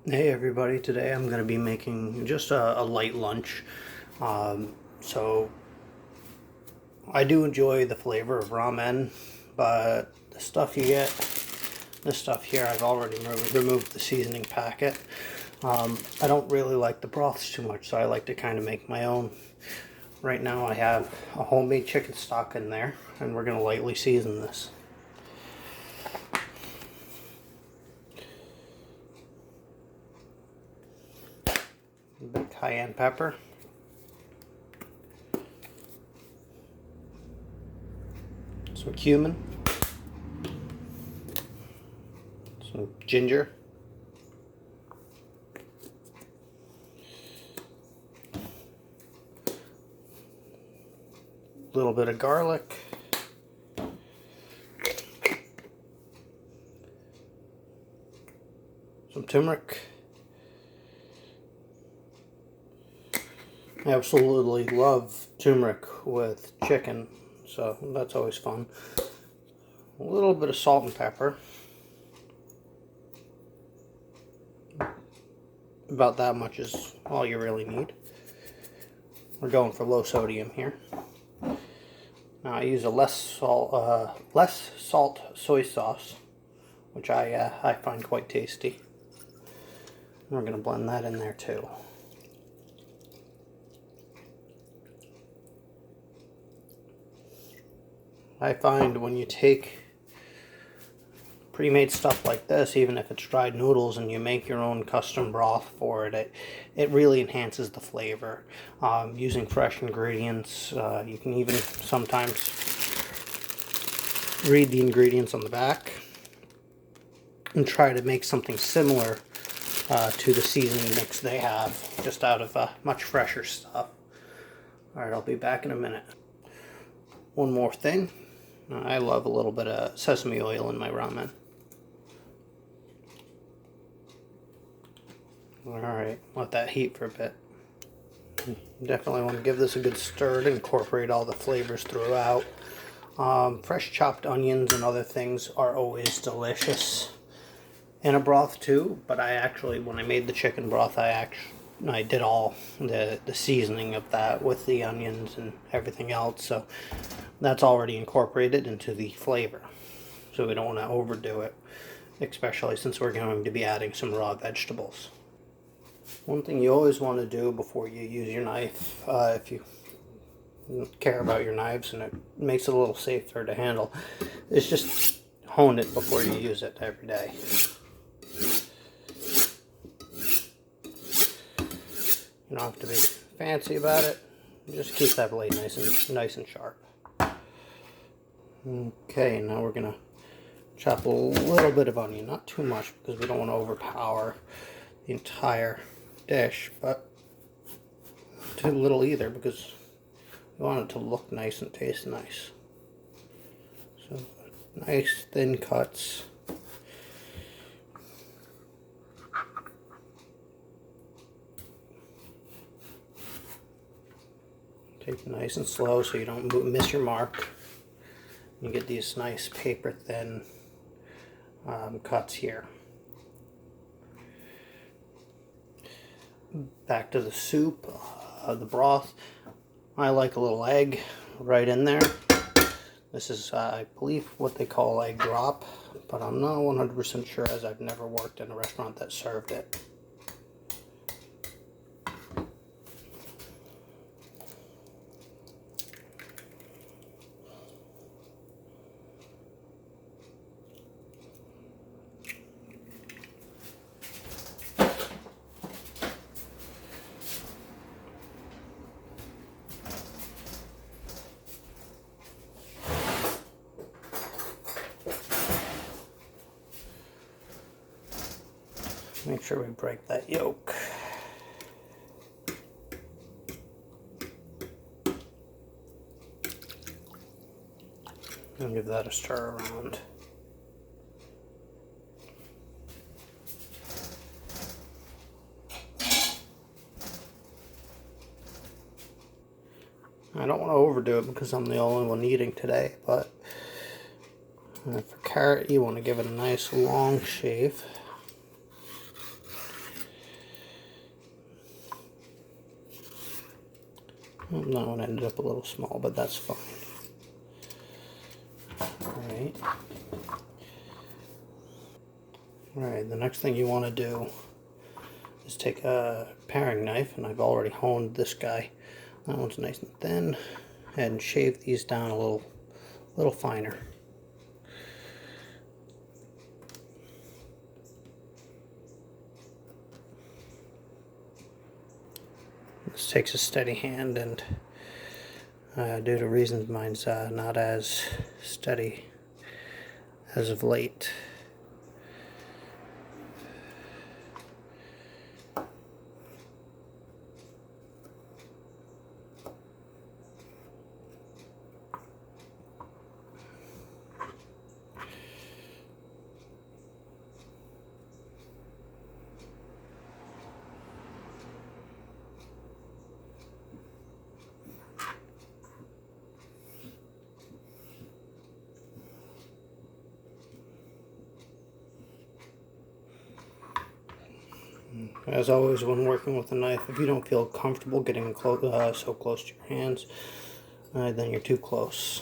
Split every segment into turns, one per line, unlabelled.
Hey everybody, today I'm going to be making just a light lunch. So I do enjoy the flavor of ramen, but the stuff you get, this stuff here, I've already removed the seasoning packet. I don't really like the broths too much, so I like to kind of make my own. Right now I have a homemade chicken stock in there, and we're going to lightly season this. A bit of cayenne pepper. Some cumin. Some ginger. A little bit of garlic. Some turmeric. I absolutely love turmeric with chicken, so that's always fun. A little bit of salt and pepper. About that much is all you really need. We're going for low sodium here. Now I use a less salt soy sauce, which I find quite tasty. We're going to blend that in there too. I find when you take pre-made stuff like this, even if it's dried noodles, and you make your own custom broth for it, it really enhances the flavor. Using fresh ingredients, you can even sometimes read the ingredients on the back and try to make something similar to the seasoning mix they have, just out of much fresher stuff. Alright, I'll be back in a minute. One more thing. I love a little bit of sesame oil in my ramen. Alright, let that heat for a bit. Definitely want to give this a good stir to incorporate all the flavors throughout. Fresh chopped onions and other things are always delicious in a broth too, but I actually, when I made the chicken broth, I did all the seasoning of that with the onions and everything else, so that's already incorporated into the flavor. So we don't want to overdo it, especially since we're going to be adding some raw vegetables. One thing you always want to do before you use your knife, if you care about your knives and it makes it a little safer to handle, is just hone it before you use it every day. You don't have to be fancy about it. Just keep that blade nice and sharp. Okay, now we're gonna chop a little bit of onion, not too much because we don't want to overpower the entire dish, but too little either because we want it to look nice and taste nice. So nice thin cuts. Take it nice and slow so you don't miss your mark. You get these nice paper thin cuts here. Back to the soup, the broth. I like a little egg right in there. This is, I believe, what they call egg drop, but I'm not 100% sure as I've never worked in a restaurant that served it. Make sure we break that yolk. And give that a stir around. I don't want to overdo it because I'm the only one eating today, but for carrot, you want to give it a nice long shave. Well, that one ended up a little small, but that's fine. Alright. Alright, the next thing you want to do is take a paring knife, and I've already honed this guy. That one's nice and thin, and shave these down a little finer. This takes a steady hand, and due to reasons mine's not as steady as of late. As always, when working with a knife, if you don't feel comfortable getting so close to your hands, then you're too close.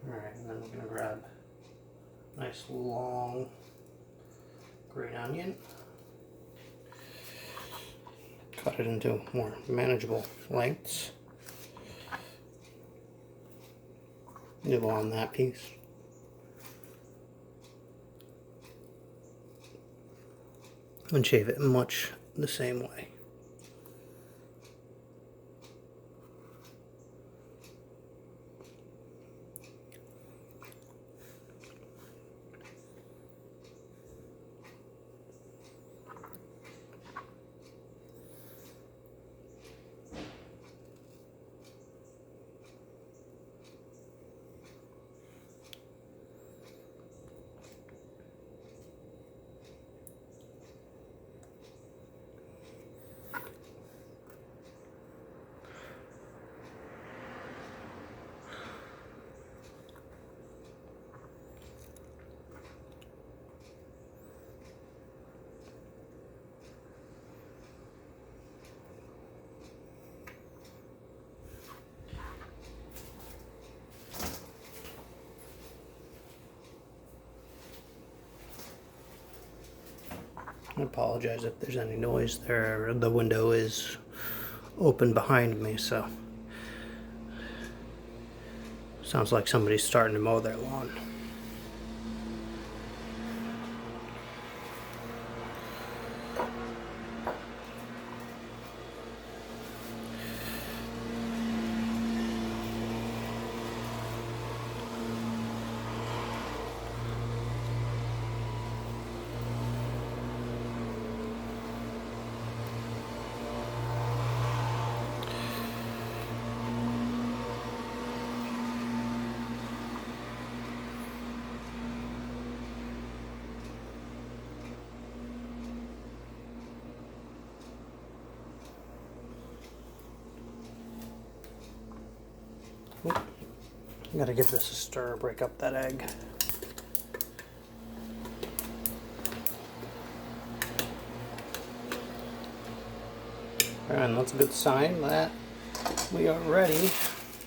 Alright, and then we're going to grab a nice long green onion, cut it into more manageable lengths. Nibble on that piece. And shave it much the same way. I apologize if there's any noise there. The window is open behind me, so sounds like somebody's starting to mow their lawn. Gotta give this a stir, break up that egg. And that's a good sign that we are ready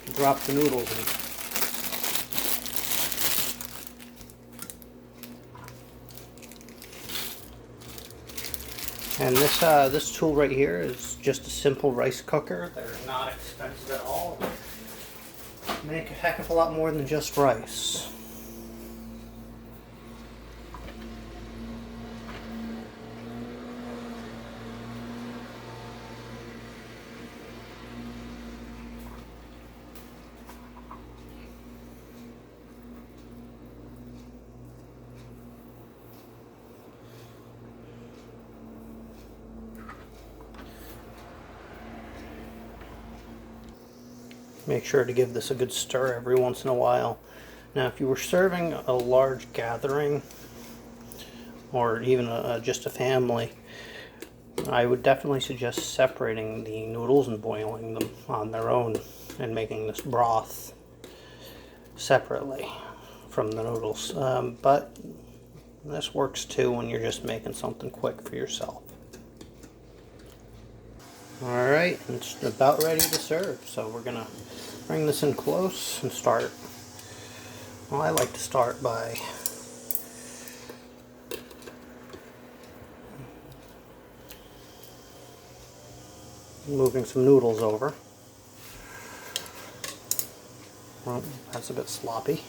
to drop the noodles in. And this tool right here is just a simple rice cooker. They're not expensive at all. Make a heck of a lot more than just rice. Make sure to give this a good stir every once in a while. Now, if you were serving a large gathering, or even just a family, I would definitely suggest separating the noodles and boiling them on their own and making this broth separately from the noodles. But this works too when you're just making something quick for yourself. Alright, it's about ready to serve, so we're gonna bring this in close and start. Well, I like to start by moving some noodles over. Well, that's a bit sloppy.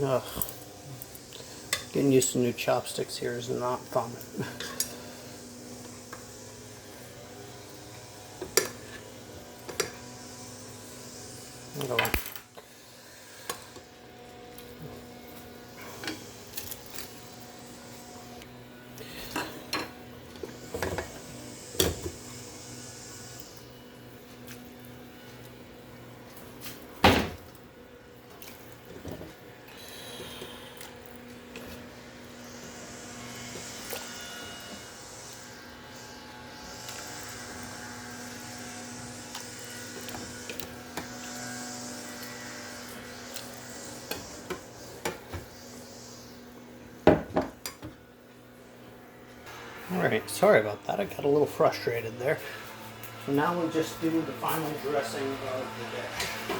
Ugh. Getting used to new chopsticks here is not fun. Alright, sorry about that. I got a little frustrated there. So now we'll just do the final dressing of the dish.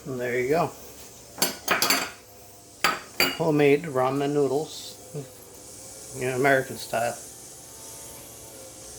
And there you go. Homemade ramen noodles, American style.